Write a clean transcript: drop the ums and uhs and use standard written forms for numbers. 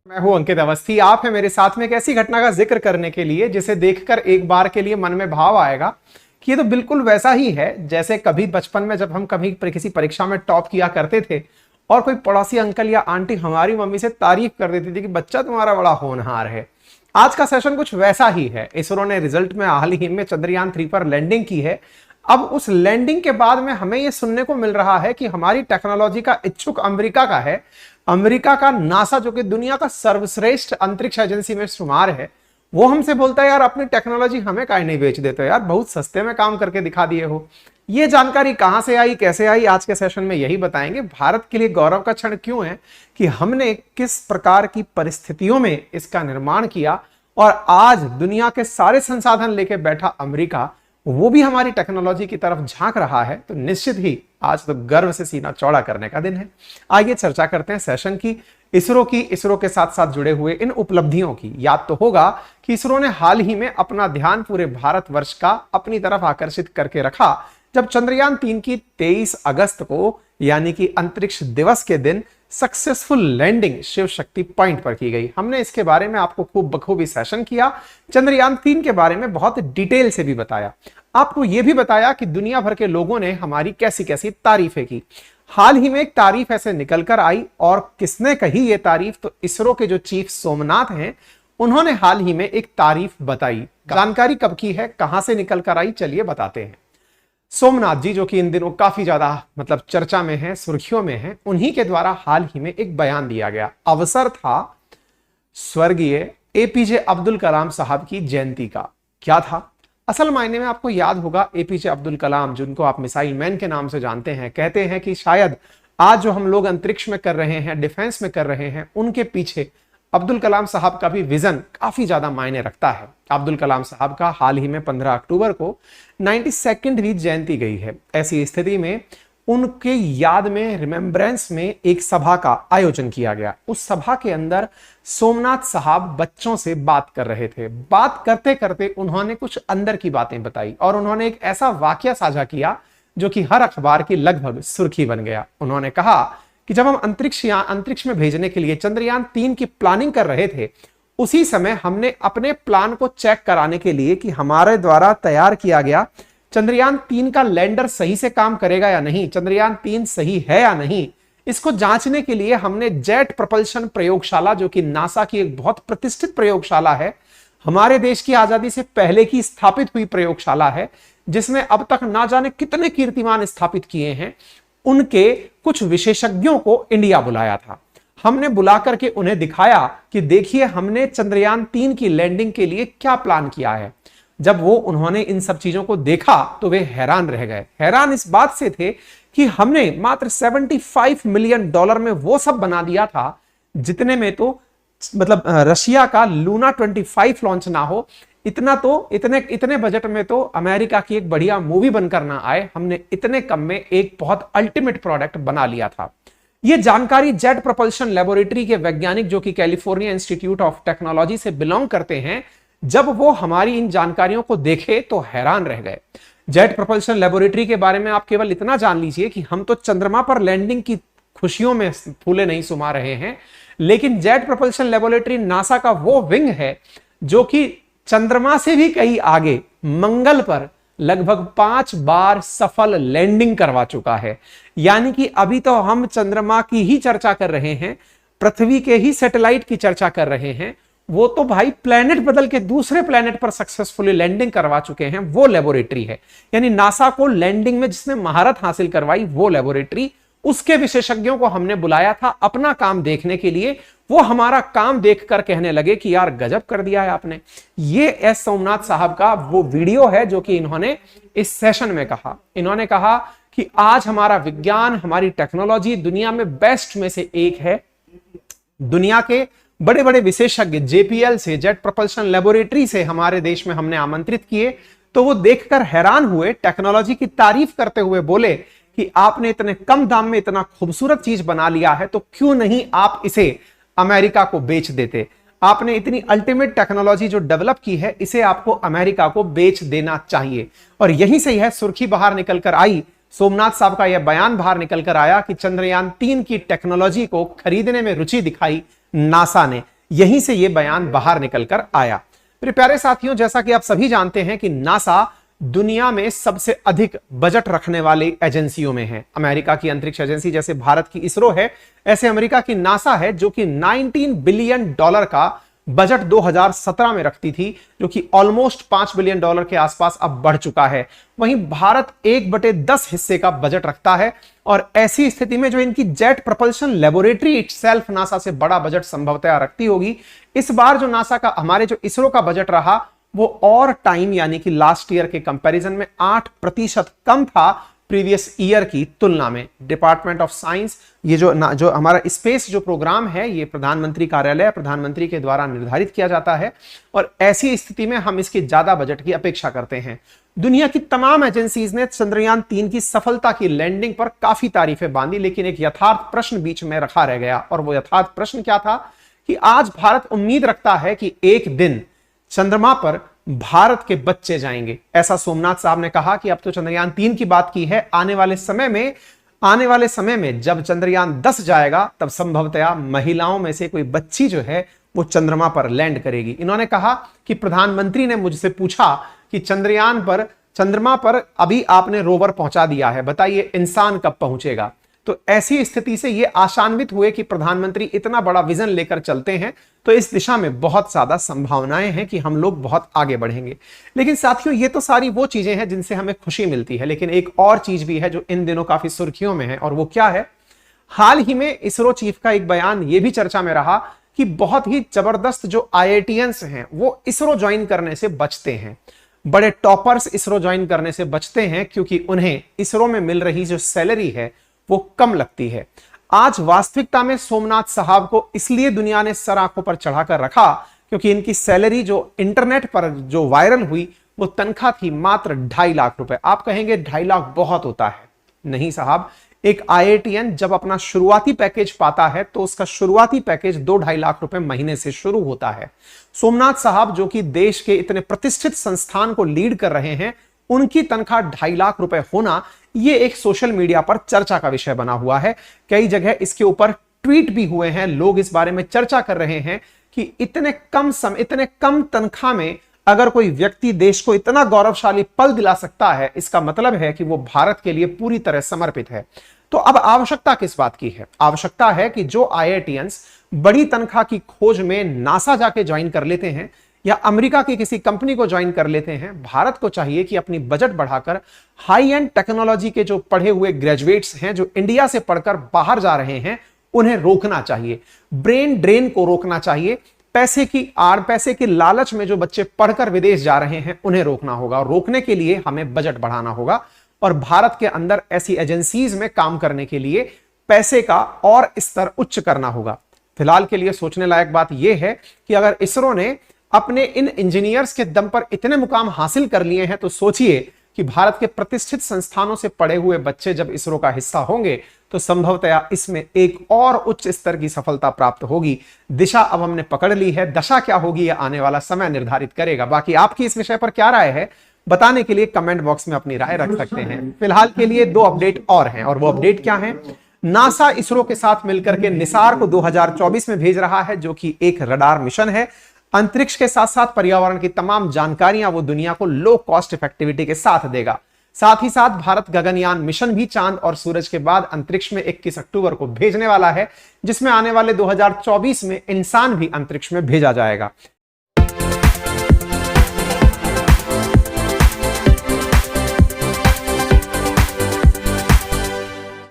मैं हूं अंकित अवस्थी। आप है मेरे साथ में एक ऐसी घटना का जिक्र करने के लिए जिसे देखकर एक बार के लिए मन में भाव आएगा कि ये तो बिल्कुल वैसा ही है जैसे कभी बचपन में जब हम कभी किसी परीक्षा में टॉप किया करते थे और कोई पड़ोसी अंकल या आंटी हमारी मम्मी से तारीफ कर देती थी कि बच्चा तुम्हारा बड़ा होनहार है। आज का सेशन कुछ वैसा ही है। इसरो ने रिजल्ट में हाल ही में चंद्रयान 3 पर लैंडिंग की है। अब उस लैंडिंग के बाद में हमें यह सुनने को मिल रहा है कि हमारी टेक्नोलॉजी का इच्छुक अमेरिका का है। अमेरिका का नासा, जो कि दुनिया का सर्वश्रेष्ठ अंतरिक्ष एजेंसी में शुमार है, वो हमसे बोलता है यार अपनी टेक्नोलॉजी हमें काहे नहीं बेच देते यार, बहुत सस्ते में काम करके दिखा दिए हो। ये जानकारी कहां से आई, कैसे आई, आज के सेशन में यही बताएंगे। भारत के लिए गौरव का क्षण क्यों है कि हमने किस प्रकार की परिस्थितियों में इसका निर्माण किया और आज दुनिया के सारे संसाधन लेके बैठा अमेरिका वो भी हमारी टेक्नोलॉजी की तरफ झांक रहा है। तो निश्चित ही आज तो गर्व से सीना चौड़ा करने का दिन है। आइए चर्चा करते हैं सेशन की, इसरो के साथ साथ जुड़े हुए इन उपलब्धियों की। याद तो होगा कि इसरो ने हाल ही में अपना ध्यान पूरे भारतवर्ष का अपनी तरफ आकर्षित करके रखा जब चंद्रयान 3 की 23 अगस्त को यानी कि अंतरिक्ष दिवस के दिन successful landing Shiv Shakti point पर की गई। हमने इसके बारे में आपको खूब बखूबी सेशन किया, चंद्रयान 3 के बारे में बहुत डिटेल से भी बताया, आपको यह भी बताया कि दुनिया भर के लोगों ने हमारी कैसी कैसी तारीफें की। हाल ही में एक तारीफ ऐसे निकल कर आई और किसने कही ये तारीफ, तो इसरो के जो चीफ सोमनाथ हैं उन्होंने हाल ही में एक तारीफ बताई। जानकारी कब की है, कहां से निकल कर आई, चलिए बताते हैं। सोमनाथ जी, जो कि इन दिनों काफी ज्यादा चर्चा में है, सुर्खियों में है, उन्हीं के द्वारा हाल ही में एक बयान दिया गया। अवसर था स्वर्गीय एपीजे अब्दुल कलाम साहब की जयंती का। क्या था असल मायने में, आपको याद होगा एपीजे अब्दुल कलाम, जिनको आप मिसाइल मैन के नाम से जानते हैं, कहते हैं कि शायद आज जो हम लोग अंतरिक्ष में कर रहे हैं, डिफेंस में कर रहे हैं, उनके पीछे अब्दुल कलाम साहब का भी विजन काफी ज्यादा मायने रखता है। अब्दुल कलाम साहब का हाल ही में 15 अक्टूबर को 92वीं जयंती गई है। ऐसी स्थिति में उनके याद में रिमेम्बरेंस में एक सभा का आयोजन किया गया। उस सभा के अंदर सोमनाथ साहब बच्चों से बात कर रहे थे। बात करते करते उन्होंने कुछ अंदर की बातें बताई और उन्होंने एक ऐसा वाकया साझा किया जो कि हर अखबार की लगभग सुर्खी बन गया। उन्होंने कहा कि जब हम अंतरिक्ष में भेजने के लिए चंद्रयान 3 की प्लानिंग कर रहे थे, उसी समय हमने अपने प्लान को चेक कराने के लिए कि हमारे द्वारा तैयार किया गया चंद्रयान 3 का लैंडर सही से काम करेगा या नहीं, चंद्रयान 3 सही है या नहीं, इसको जांचने के लिए हमने जेट प्रपल्शन प्रयोगशाला, जो कि नासा की एक बहुत प्रतिष्ठित प्रयोगशाला है, हमारे देश की आजादी से पहले की स्थापित हुई प्रयोगशाला है, जिसमें अब तक ना जाने कितने कीर्तिमान स्थापित किए हैं, उनके कुछ विशेषज्ञों को इंडिया बुलाया था। हमने बुलाकर के उन्हें दिखाया कि देखिए हमने चंद्रयान 3 की लैंडिंग के लिए क्या प्लान किया है। जब उन्होंने इन सब चीजों को देखा तो वे हैरान रह गए। हैरान इस बात से थे कि हमने मात्र $75 मिलियन में वो सब बना दिया था जितने में तो रशिया का लूना 25 लॉन्च ना हो, इतने बजट में तो अमेरिका की एक बढ़िया मूवी बनकर ना आए। हमने इतने कम में एक बहुत अल्टीमेट प्रोडक्ट बना लिया था। यह जानकारी जेट प्रोपल्शन लेबोरेटरी के वैज्ञानिक, जो कि कैलिफोर्निया इंस्टीट्यूट ऑफ टेक्नोलॉजी से बिलोंग करते हैं, जब वो हमारी इन जानकारियों को देखे तो हैरान रह गए। जेट प्रोपल्शन लेबोरेटरी के बारे में आप केवल इतना जान लीजिए कि हम तो चंद्रमा पर लैंडिंग की खुशियों में फूले नहीं सुमा रहे हैं, लेकिन जेट प्रोपल्शन लेबोरेटरी नासा का वो विंग है जो कि चंद्रमा से भी कहीं आगे मंगल पर लगभग 5 बार सफल लैंडिंग करवा चुका है। यानी कि अभी तो हम चंद्रमा की ही चर्चा कर रहे हैं, पृथ्वी के ही सैटेलाइट की चर्चा कर रहे हैं, वो तो भाई प्लेनेट बदल के दूसरे प्लेनेट पर सक्सेसफुली लैंडिंग करवा चुके हैं। वो लेबोरेटरी है, यानी नासा को लैंडिंग में जिसने महारत हासिल करवाई वो लेबोरेटरी, उसके विशेषज्ञों को हमने बुलाया था अपना काम देखने के लिए। वो हमारा काम देखकर कहने लगे कि यार गजब कर दिया है आपने। ये एस सोमनाथ साहब का वो वीडियो है जो कि इन्होंने इस सेशन में कहा। इन्होंने कहा कि आज हमारा विज्ञान, हमारी टेक्नोलॉजी दुनिया में बेस्ट में से एक है। दुनिया के बड़े बड़े विशेषज्ञ जेपीएल से, जेट प्रोपल्शन लेबोरेटरी से हमारे देश में हमने आमंत्रित किए, तो वो देखकर हैरान हुए, टेक्नोलॉजी की तारीफ करते हुए बोले कि आपने इतने कम दाम में इतना खूबसूरत चीज बना लिया है, तो क्यों नहीं आप इसे अमेरिका को बेच देते। आपने इतनी अल्टीमेट टेक्नोलॉजी जो डेवलप की है, इसे आपको अमेरिका को बेच देना चाहिए। और यहीं से यह सुर्खी बाहर निकल कर आई, सोमनाथ साहब का यह बयान बाहर निकल कर आया कि चंद्रयान 3 की टेक्नोलॉजी को खरीदने में रुचि दिखाई नासा ने। यहीं से यह बयान बाहर निकलकर आया। मेरे प्यारे साथियों, जैसा कि आप सभी जानते हैं कि नासा दुनिया में सबसे अधिक बजट रखने वाली एजेंसियों में है। अमेरिका की अंतरिक्ष एजेंसी जैसे भारत की इसरो है, ऐसे अमेरिका की नासा है जो कि 19 बिलियन डॉलर का बजट 2017 में रखती थी, जो कि ऑलमोस्ट 5 बिलियन डॉलर के आसपास अब बढ़ चुका है। वहीं भारत 1/10 हिस्से का बजट रखता है, और ऐसी स्थिति में जो इनकी jet propulsion laboratory itself NASA से बड़ा बजट संभवतः रखती होगी, इस बार जो नासा का, हमारे जो इसरो का बजट रहा वो और टाइम यानी कि लास्ट ईयर के कंपैरिजन में 8% कम था प्रीवियस ईयर की तुलना में। डिपार्टमेंट ऑफ साइंस, ये जो हमारा स्पेस जो प्रोग्राम है, ये प्रधानमंत्री कार्यालय, प्रधानमंत्री के द्वारा निर्धारित किया जाता है, और ऐसी स्थिति में हम इसके ज्यादा बजट की अपेक्षा करते हैं। दुनिया की तमाम एजेंसीज ने चंद्रयान 3 की सफलता की लैंडिंग पर काफी तारीफें बांधी, लेकिन एक यथार्थ प्रश्न बीच में रखा रह गया, और वो यथार्थ प्रश्न क्या था कि आज भारत उम्मीद रखता है कि एक दिन चंद्रमा पर भारत के बच्चे जाएंगे। ऐसा सोमनाथ साहब ने कहा कि अब तो चंद्रयान 3 की बात की है, आने वाले समय में जब चंद्रयान 10 जाएगा तब संभवतया महिलाओं में से कोई बच्ची जो है वो चंद्रमा पर लैंड करेगी। इन्होंने कहा कि प्रधानमंत्री ने मुझसे पूछा कि चंद्रमा पर अभी आपने रोवर पहुंचा दिया है, बताइए इंसान कब पहुंचेगा। तो ऐसी स्थिति से ये आशान्वित हुए कि प्रधानमंत्री इतना बड़ा विजन लेकर चलते हैं, तो इस दिशा में बहुत ज्यादा संभावनाएं हैं कि हम लोग बहुत आगे बढ़ेंगे। लेकिन साथियों, ये तो सारी वो चीजें हैं जिनसे हमें खुशी मिलती है, लेकिन एक और चीज भी है जो इन दिनों काफी सुर्खियों में है, और वो क्या है? हाल ही में इसरो चीफ का एक बयान ये भी चर्चा में रहा कि बहुत ही जबरदस्त जो IITians हैं वो इसरो ज्वाइन करने से बचते हैं। बड़े टॉपर्स इसरो ज्वाइन करने से बचते हैं क्योंकि उन्हें इसरो में मिल रही जो सैलरी है वो कम लगती है। आज वास्तविकता में सोमनाथ साहब को इसलिए दुनिया ने सर आंखों पर चढ़ाकर रखा क्योंकि इनकी सैलरी जो इंटरनेट पर जो वायरल हुई वो तनख्वाह थी मात्र 2.5 लाख रुपए। आप कहेंगे 2.5 लाख बहुत होता है। नहीं साहब, एक IITian जब अपना शुरुआती पैकेज पाता है तो उसका शुरुआती पैकेज 2-2.5 लाख रुपए महीने से शुरू होता है। सोमनाथ साहब जो कि देश के इतने प्रतिष्ठित संस्थान को लीड कर रहे हैं, उनकी तनख्वाह 2.5 लाख रुपए होना ये एक सोशल मीडिया पर चर्चा का विषय बना हुआ है। कई जगह इसके ऊपर ट्वीट भी हुए हैं, लोग इस बारे में चर्चा कर रहे हैं कि इतने कम तनख्वाह में अगर कोई व्यक्ति देश को इतना गौरवशाली पल दिला सकता है, इसका मतलब है कि वो भारत के लिए पूरी तरह समर्पित है। तो अब आवश्यकता किस बात की है? आवश्यकता है कि जो IITians बड़ी तनख्वाह की खोज में नासा जाके ज्वाइन कर लेते हैं या अमेरिका की किसी कंपनी को ज्वाइन कर लेते हैं, भारत को चाहिए कि अपनी बजट बढ़ाकर हाई एंड टेक्नोलॉजी के जो पढ़े हुए ग्रेजुएट्स हैं जो इंडिया से पढ़कर बाहर जा रहे हैं, उन्हें रोकना चाहिए। ब्रेन ड्रेन को रोकना चाहिए। पैसे की लालच में जो बच्चे पढ़कर विदेश जा रहे हैं उन्हें रोकना होगा, और रोकने के लिए हमें बजट बढ़ाना होगा और भारत के अंदर ऐसी एजेंसीज में काम करने के लिए पैसे का और स्तर उच्च करना होगा। फिलहाल के लिए सोचने लायक बात यह है कि अगर इसरो ने अपने इन इंजीनियर्स के दम पर इतने मुकाम हासिल कर लिए हैं, तो सोचिए कि भारत के प्रतिष्ठित संस्थानों से पढ़े हुए बच्चे जब इसरो का हिस्सा होंगे तो संभवतया इसमें एक और उच्च स्तर की सफलता प्राप्त होगी। दिशा अब हमने पकड़ ली है, दशा क्या होगी यह आने वाला समय निर्धारित करेगा। बाकी आपकी इस विषय पर क्या राय है, बताने के लिए कमेंट बॉक्स में अपनी राय रख सकते हैं। फिलहाल के लिए 2 अपडेट और हैं, और वो अपडेट क्या है? नासा इसरो के साथ मिलकर के निसार को 2024 में भेज रहा है, जो कि एक रडार मिशन है। अंतरिक्ष के साथ साथ पर्यावरण की तमाम जानकारियां वो दुनिया को लो कॉस्ट इफेक्टिविटी के साथ देगा। साथ ही साथ भारत गगनयान मिशन भी चांद और सूरज के बाद अंतरिक्ष में 21 अक्टूबर को भेजने वाला है, जिसमें आने वाले 2024 में इंसान भी अंतरिक्ष में भेजा जाएगा।